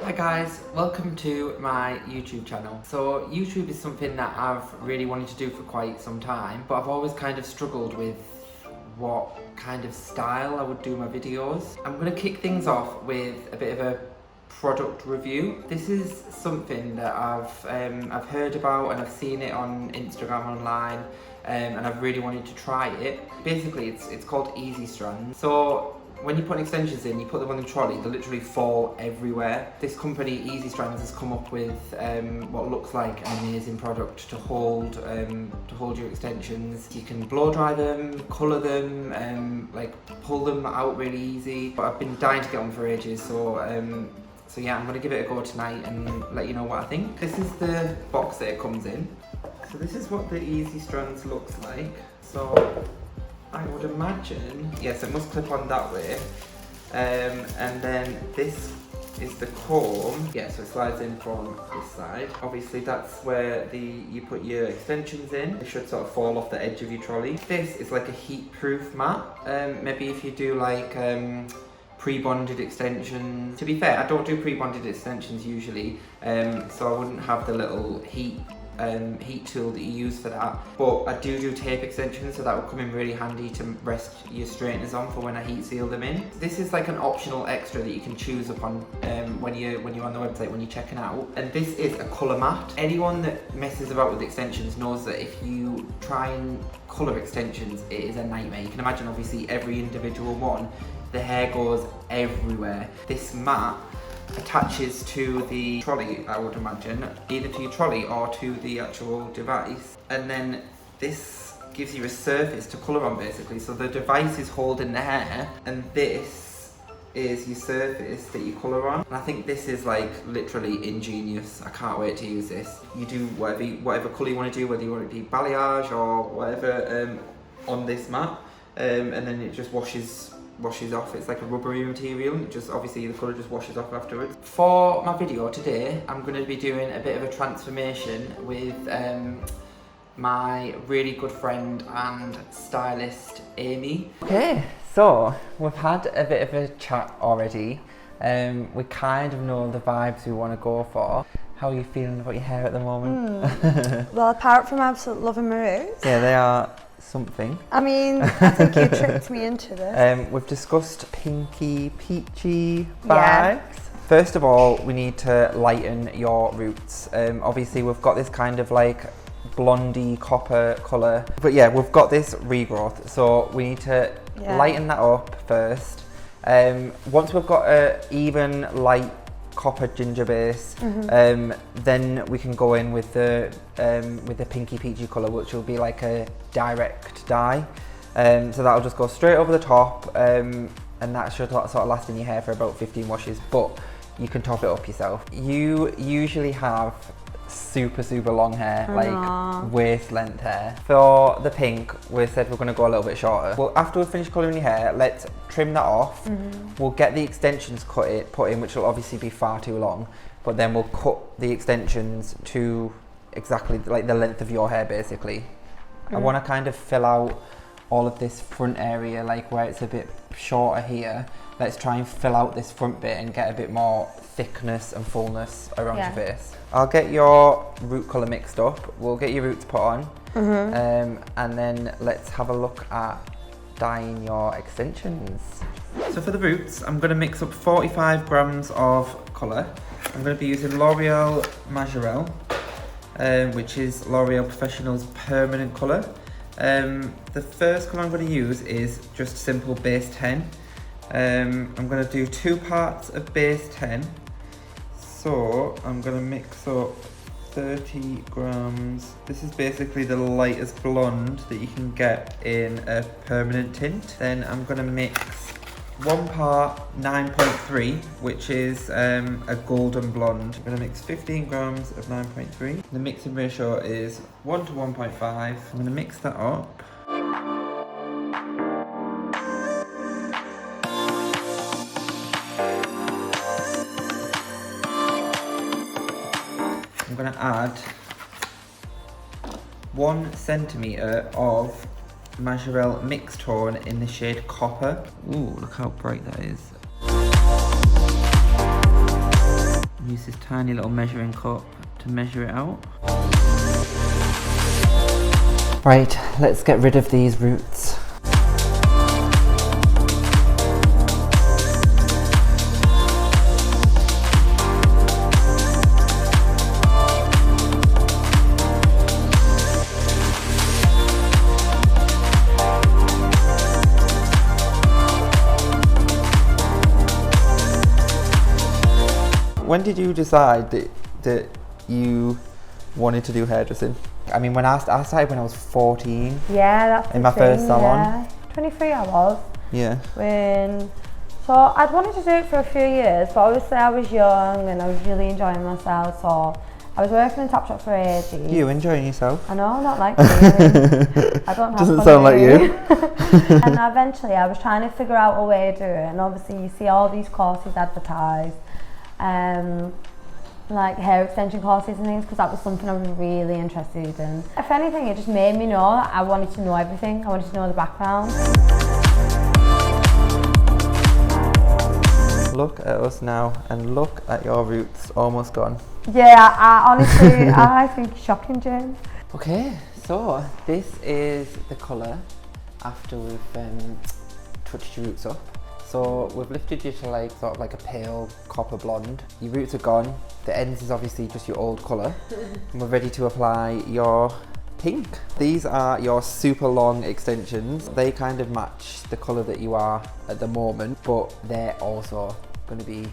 Hi guys, welcome to my YouTube channel. So YouTube is something that I've really wanted to do for quite some time, but I've always kind of struggled with what kind of style I would do my videos. I'm going to kick things off with a bit of a product review. This is something that I've heard about and I've seen it on Instagram online, and I've really wanted to try it. Basically it's called Easy Strands. So when you put extensions in, you put them on the trolley, they literally fall everywhere. This company, Easy Strands, has come up with what looks like an amazing product to hold your extensions. You can blow dry them, colour them, like pull them out really easy. But I've been dying to get on for ages, so yeah, I'm gonna give it a go tonight and let you know what I think. This is the box that it comes in. So this is what the Easy Strands looks like. So I would imagine, yes, it must clip on that way, and then this is the comb. Yeah, so it slides in from this side. Obviously that's where you put your extensions in. It should sort of fall off the edge of your trolley. This is like a heat-proof mat. Maybe if you do like pre-bonded extensions. To be fair, I don't do pre-bonded extensions usually, so I wouldn't have the little heat tool that you use for that, but I do tape extensions, so that would come in really handy to rest your straighteners on for when I heat seal them in. This is like an optional extra that you can choose upon when you're on the website when you're checking out, and this is a colour mat. Anyone that messes about with extensions knows that if you try and colour extensions, it is a nightmare. You can imagine obviously every individual one, the hair goes everywhere. This mat attaches to the trolley, I would imagine, either to your trolley or to the actual device, and then this gives you a surface to colour on basically. So the device is holding the hair and this is your surface that you colour on, and I think this is like literally ingenious. I can't wait to use this. You do whatever colour you want to do, whether you want it to be balayage or whatever, on this mat, and then it just washes off. It's like a rubbery material, and it just obviously the colour just washes off afterwards. For my video today, I'm going to be doing a bit of a transformation with my really good friend and stylist Amy. Okay, so we've had a bit of a chat already. We kind of know the vibes we want to go for. How are you feeling about your hair at the moment? Well, apart from absolutely loving my roots. Yeah, they are something. I mean, I think you tricked me into this. We've discussed pinky, peachy vibes. Yeah. First of all, we need to lighten your roots. Obviously, we've got this kind of like blondie copper colour. But yeah, we've got this regrowth, so we need to lighten that up first. Once we've got a even light copper ginger base, then we can go in with the pinky peachy colour, which will be like a direct dye. So that'll just go straight over the top, and that should sort of last in your hair for about 15 washes, but you can top it up yourself. You usually have super long hair, like waist length hair. For the pink, we said we're going to go a little bit shorter. Well, after we've finished colouring your hair, let's trim that off. We'll get the extensions put in, which will obviously be far too long, but then we'll cut the extensions to exactly like the length of your hair basically. I want to kind of fill out all of this front area, like where it's a bit shorter here. Let's try and fill out this front bit and get a bit more thickness and fullness around your face. I'll get your root colour mixed up. We'll get your roots put on, and then let's have a look at dyeing your extensions. So for the roots, I'm going to mix up 45 grams of colour. I'm going to be using L'Oreal Majirel, which is L'Oreal Professional's permanent colour. The first colour I'm going to use is just simple base 10. I'm going to do 2 parts of base 10. So I'm going to mix up 30 grams. This is basically the lightest blonde that you can get in a permanent tint. Then I'm going to mix 1 part 9.3, which is a golden blonde. I'm going to mix 15 grams of 9.3. The mixing ratio is 1 to 1.5. I'm going to mix that up. I'm going to add 1 centimetre of Majirel mixed tone in the shade Copper. Ooh, look how bright that is. use this tiny little measuring cup to measure it out. Right, let's get rid of these roots. When did you decide that you wanted to do hairdressing? I mean, when I started when I was 14. Yeah, that's in my first salon. Yeah. 23 I was. Yeah. So I'd wanted to do it for a few years, but obviously I was young and I was really enjoying myself. So I was working in Topshop for ages. You enjoying yourself? I know, not like you. I don't have Doesn't sound like you. And eventually I was trying to figure out a way to do it, and obviously you see all these courses advertised. Like hair extension courses and things, because that was something I was really interested in. If anything, it just made me know that I wanted to know everything. I wanted to know the background. Look at us now, and look at your roots, almost gone. Yeah, I honestly, I think it's shocking, James. Okay, so this is the colour after we've touched your roots up. So we've lifted you to like sort of like a pale copper blonde. Your roots are gone. The ends is obviously just your old colour. And we're ready to apply your pink. These are your super long extensions. They kind of match the colour that you are at the moment, but they're also going to be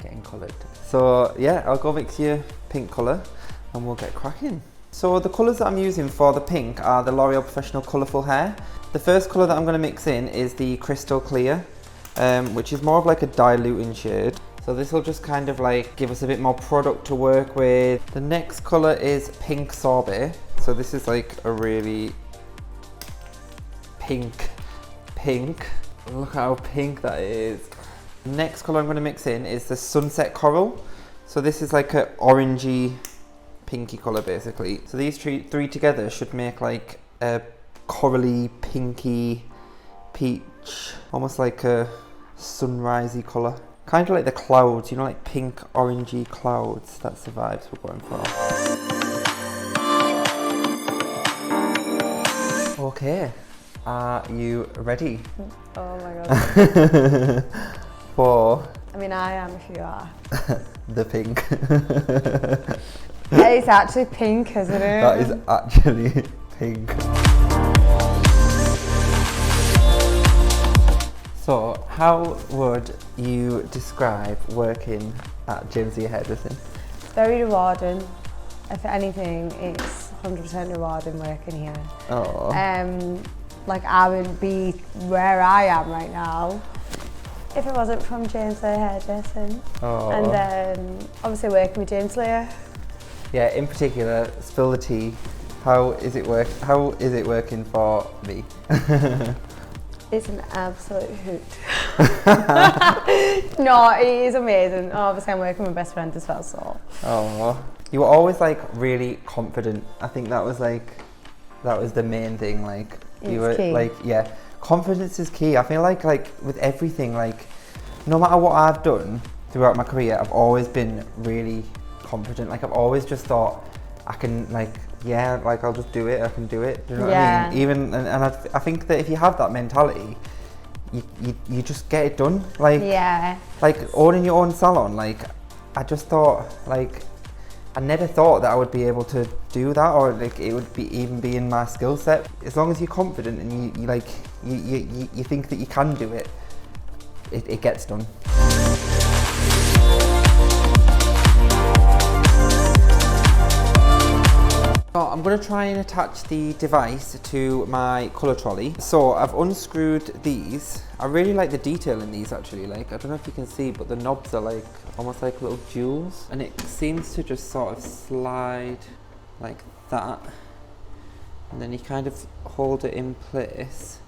getting coloured. So yeah, I'll go mix your pink colour and we'll get cracking. So the colours that I'm using for the pink are the L'Oreal Professional Colourful Hair. The first colour that I'm going to mix in is the Crystal Clear, which is more of like a diluting shade. So this will just kind of like give us a bit more product to work with. The next colour is Pink Sorbet. So this is like a really pink. Look how pink that is. The next colour I'm going to mix in is the Sunset Coral. So this is like a orangey, pinky colour basically. So these three together should make like a corally, pinky, peach, almost like a sunrisey colour. Kind of like the clouds, you know, like pink, orangey clouds. That's the vibes we're going for. Okay, are you ready? Oh my god. For? I mean, I am if you are. The pink. It's actually pink, isn't it? That is actually pink. So, how would you describe working at James Lee Hairdressing? Very rewarding. If anything, it's 100% rewarding working here. Oh. Like I wouldn't be where I am right now if it wasn't from James Lee Hairdressing. Oh. And then obviously working with James Lee. Yeah, in particular, spill the tea. How is it working for me? It's an absolute hoot. No, it is amazing. Obviously, I'm working with my best friend as well, so. Oh, you were always like really confident. I think that was the main thing. Like you were key. like, yeah, confidence is key. I feel like with everything, like no matter what I've done throughout my career, I've always been really confident. Like I've always just thought I can I'll just do it. I can do it. Do you know what I mean? Even and I think that if you have that mentality, you just get it done. Like owning your own salon. Like I just thought I never thought that I would be able to do that, or like it would even be in my skill set. As long as you're confident and you think that you can do it, it gets done. So I'm going to try and attach the device to my colour trolley. So I've unscrewed these. I really like the detail in these actually. Like I don't know if you can see, but the knobs are like almost like little jewels, and it seems to just sort of slide like that, and then you kind of hold it in place,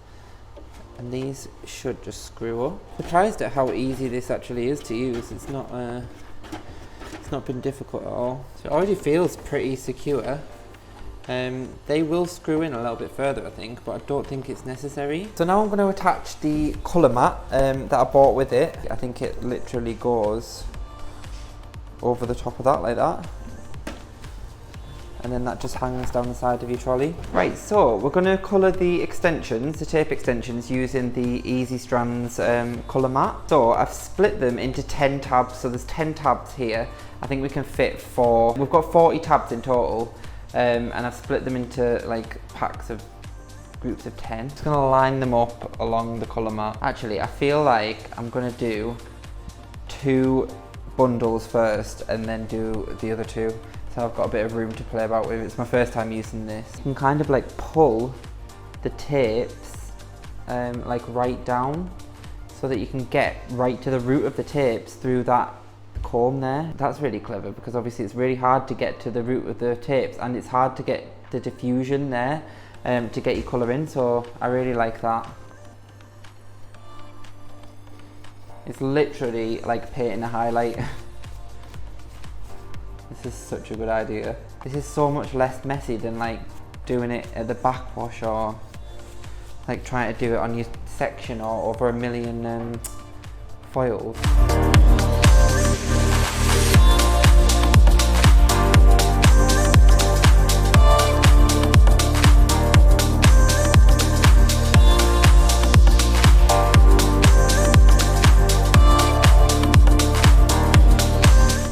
and these should just screw up. Surprised at how easy this actually is to use. It's not been difficult at all. So it already feels pretty secure. They will screw in a little bit further I think, but I don't think it's necessary. So now I'm going to attach the colour mat that I bought with it. I think it literally goes over the top of that like that. And then that just hangs down the side of your trolley. Right, so we're going to colour the extensions, the tape extensions, using the Easy Strands colour mat. So I've split them into 10 tabs, so there's 10 tabs here. I think we can fit 4. We've got 40 tabs in total, and I've split them into like packs of groups of 10. Just going to line them up along the colour mat. Actually, I feel like I'm going to do 2 bundles first and then do the other 2. So I've got a bit of room to play about with. It's my first time using this. You can kind of like pull the tapes like right down so that you can get right to the root of the tapes through that comb there. That's really clever because obviously it's really hard to get to the root of the tapes and it's hard to get the diffusion there to get your colour in, so I really like that. It's literally like painting a highlight. This is such a good idea. This is so much less messy than like doing it at the backwash or like trying to do it on your section or over a million foils.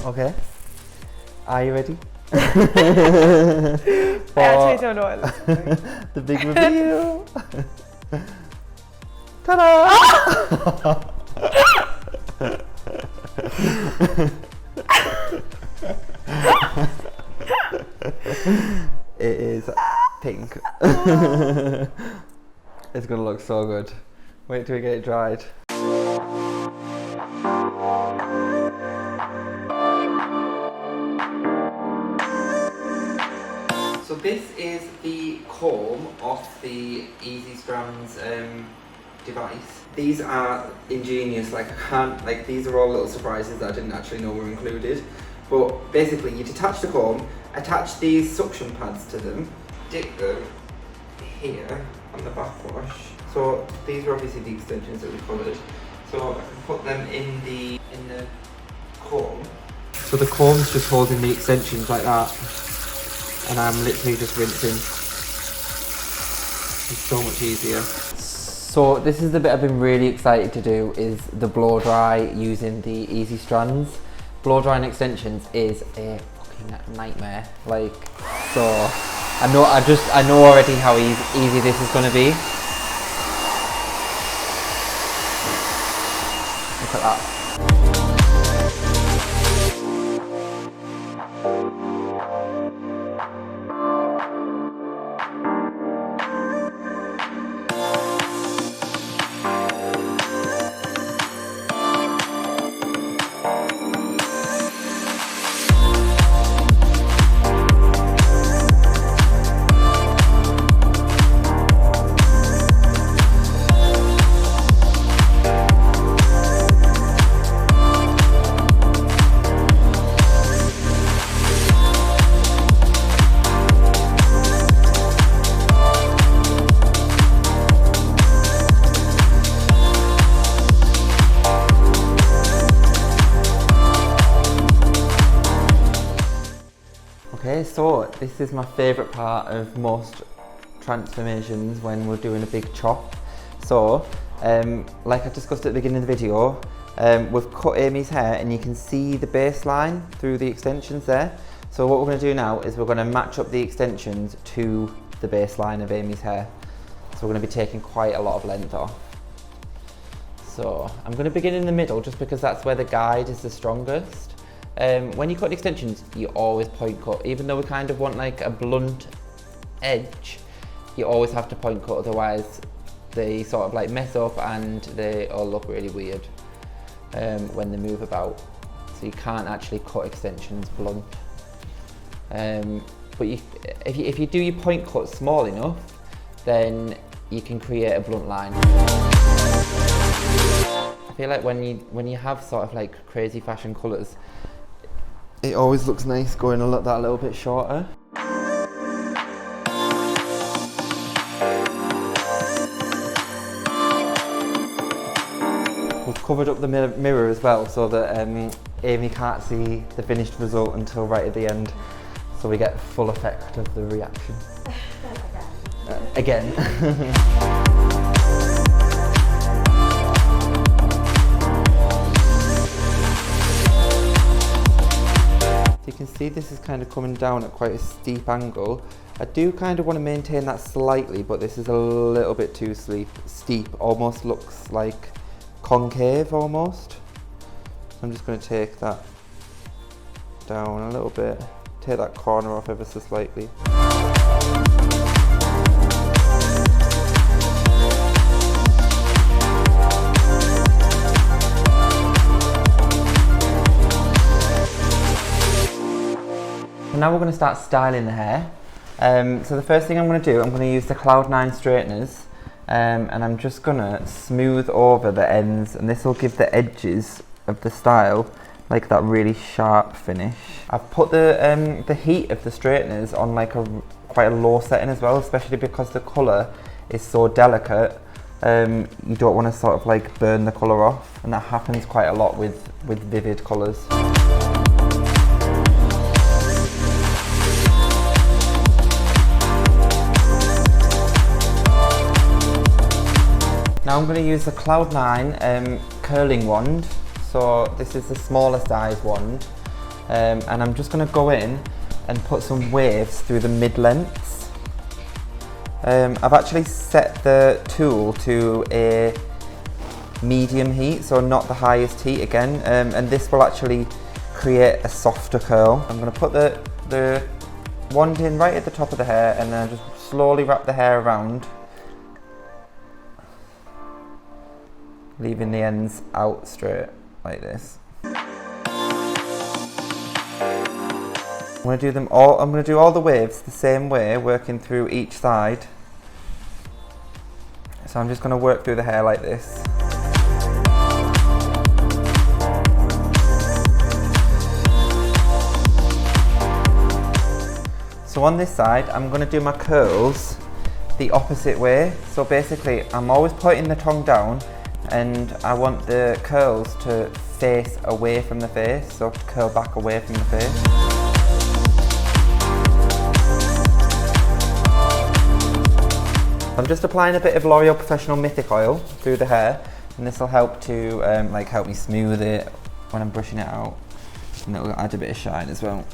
Okay. Are you ready? I actually don't know what it looks like. The big reveal! Ta-da! It is pink. It's gonna look so good. Wait till we get it dried. So this is the comb off the Easy Strands device. These are ingenious, like I can't, like these are all little surprises that I didn't actually know were included. But basically you detach the comb, attach these suction pads to them, dip them here on the backwash. So these are obviously the extensions that we coloured. So I can put them in the comb. So the comb's just holding the extensions like that. And I'm literally just rinsing. It's so much easier. So this is the bit I've been really excited to do, is the blow dry using the Easy Strands. Blow drying extensions is a fucking nightmare. Like, so I know already how easy this is gonna be. Look at that. Okay, so this is my favourite part of most transformations when we're doing a big chop. So, like I discussed at the beginning of the video, we've cut Amy's hair and you can see the baseline through the extensions there. So what we're going to do now is we're going to match up the extensions to the baseline of Amy's hair. So we're going to be taking quite a lot of length off. So I'm going to begin in the middle just because that's where the guide is the strongest. When you cut extensions, you always point cut. Even though we kind of want like a blunt edge, you always have to point cut, otherwise they sort of like mess up and they all look really weird when they move about. So you can't actually cut extensions blunt. But if you do your point cut small enough, then you can create a blunt line. I feel like when you have sort of like crazy fashion colours, it always looks nice going that little bit shorter. We've covered up the mirror as well so that Amy can't see the finished result until right at the end, so we get full effect of the reaction. Again. You can see this is kind of coming down at quite a steep angle. I do kind of want to maintain that slightly, but this is a little bit too steep. Almost looks like concave almost. So I'm just going to take that down a little bit, take that corner off ever so slightly. Now we're going to start styling the hair. So the first thing I'm going to do, I'm going to use the Cloud9 straighteners, and I'm just going to smooth over the ends, and this will give the edges of the style like that really sharp finish. I've put the heat of the straighteners on like quite a low setting as well, especially because the colour is so delicate. You don't want to sort of like burn the colour off, and that happens quite a lot with vivid colours. Now I'm going to use the Cloud9 curling wand. So this is the smaller size wand, and I'm just going to go in and put some waves through the mid-lengths. I've actually set the tool to a medium heat, so not the highest heat again, and this will actually create a softer curl. I'm going to put the wand in right at the top of the hair, and then just slowly wrap the hair around, leaving the ends out straight like this. I'm going to do them all. I'm going to do all the waves the same way, working through each side. So I'm just going to work through the hair like this. So on this side, I'm going to do my curls the opposite way. So basically, I'm always pointing the tongue down, and I want the curls to face away from the face, so curl back away from the face. I'm just applying a bit of L'Oreal Professional Mythic Oil through the hair, and this will help to help me smooth it when I'm brushing it out, and it will add a bit of shine as well.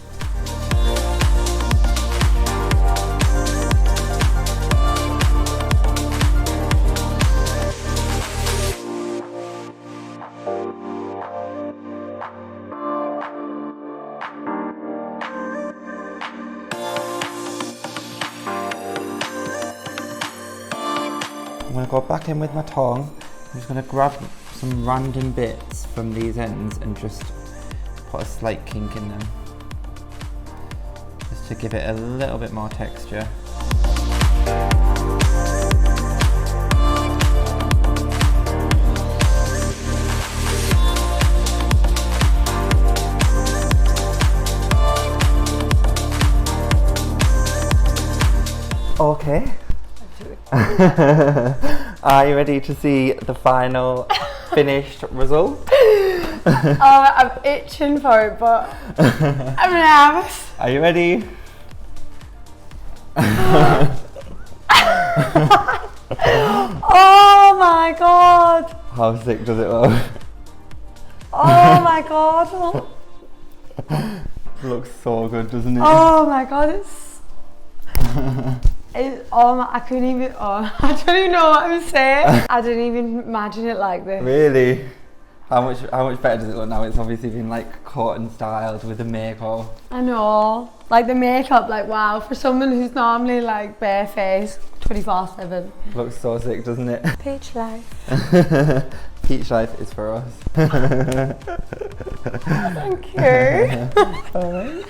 I'm going to go back in with my tongue. I'm just going to grab some random bits from these ends and just put a slight kink in them, just to give it a little bit more texture. Okay. Are you ready to see the final finished result? Oh, I'm itching for it, but I'm nervous. Are you ready? Oh my god! How sick does it look? Oh my god! It looks so good, doesn't it? Oh my god, I couldn't even, I don't even know what I was saying. I didn't even imagine it like this. Really? How much better does it look now? It's obviously been like cut and styled with the makeup. I know. Like the makeup, like wow, for someone who's normally like barefaced 24/7. Looks so sick, doesn't it? Peach life. Peach life is for us. Thank you. Alright.